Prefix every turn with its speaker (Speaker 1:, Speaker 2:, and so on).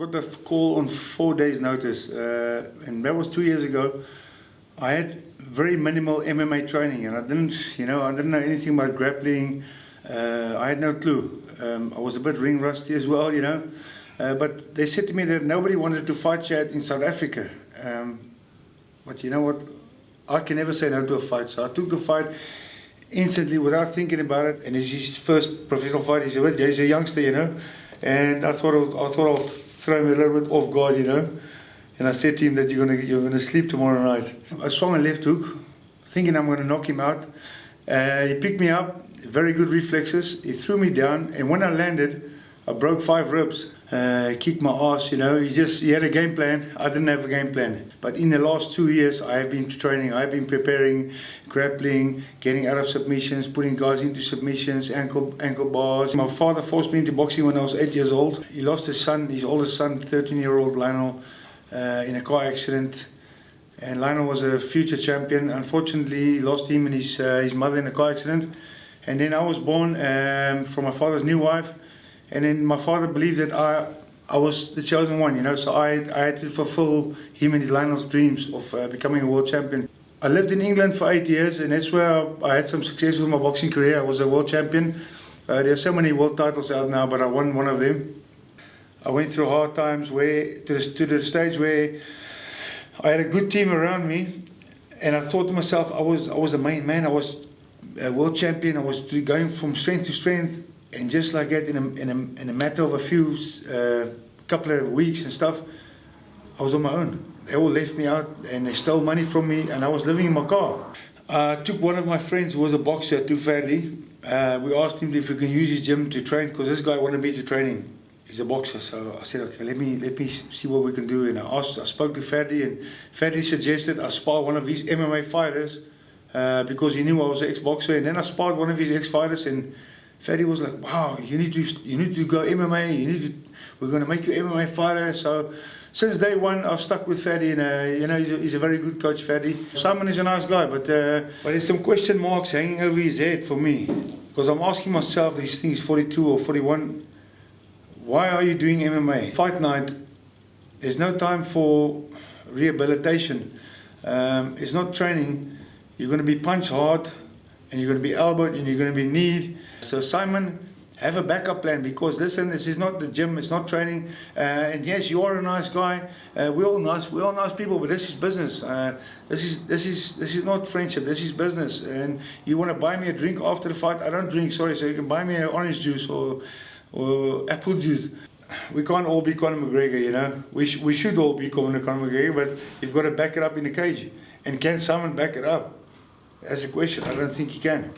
Speaker 1: got the call on 4 days notice, and that was 2 years ago. I had very minimal MMA training, and I didn't know anything about grappling. I had no clue. I was a bit ring rusty as well, but they said to me that nobody wanted to fight Chad in South Africa. But you know what? I can never say no to a fight, so I took the fight instantly without thinking about it. And it's his first professional fight. He's a youngster, and I thought I'll throw him a little bit off guard, And I said to him that you're gonna sleep tomorrow night. I swung a left hook, thinking I'm gonna knock him out. He picked me up, very good reflexes. He threw me down, and when I landed, I broke 5 ribs. He kicked my ass, He had a game plan. I didn't have a game plan. But in the last 2 years, I have been training. I've been preparing, grappling, getting out of submissions, putting guys into submissions, ankle bars. My father forced me into boxing when I was 8 years old. He lost his son, his oldest son, 13-year-old Lionel, in a car accident. And Lionel was a future champion. Unfortunately, he lost him and his mother in a car accident. And then I was born from my father's new wife. And then my father believed that I was the chosen one, So I had to fulfill him and his Lionel's dreams of becoming a world champion. I lived in England for 8 years, and that's where I had some success with my boxing career. I was a world champion. There are so many world titles out now, but I won one of them. I went through hard times to the stage where I had a good team around me, and I thought to myself, I was the main man. I was a world champion. I was going from strength to strength. And just like that, in a matter of a few couple of weeks and stuff, I was on my own. They all left me out, and they stole money from me, and I was living in my car. I took one of my friends who was a boxer to Fairley. We asked him if we can use his gym to train, because this guy wanted me to train him. He's a boxer, so I said, okay, let me see what we can do. And I spoke to Fairley, and Fairley suggested I spar one of his MMA fighters because he knew I was an ex-boxer. And then I sparred one of his ex-fighters, and Ferdy was like, wow, you need to go MMA, we're going to make you MMA fighter. So since day one, I've stuck with Ferdy, and he's a very good coach, Ferdy. Simon is a nice guy, but there's some question marks hanging over his head for me, because I'm asking myself, these things, 42 or 41, why are you doing MMA? Fight night, there's no time for rehabilitation. It's not training. You're going to be punched hard, and you're going to be elbowed, and you're going to be kneed. So Simon, have a backup plan, because listen, this is not the gym, it's not training. And yes, you are a nice guy. We're all nice people, but this is business. This is not friendship. This is business. And you want to buy me a drink after the fight? I don't drink, sorry. So you can buy me an orange juice or apple juice. We can't all be Conor McGregor, We should all be Conor McGregor, but you've got to back it up in the cage. And can Simon back it up? That's a question. I don't think he can.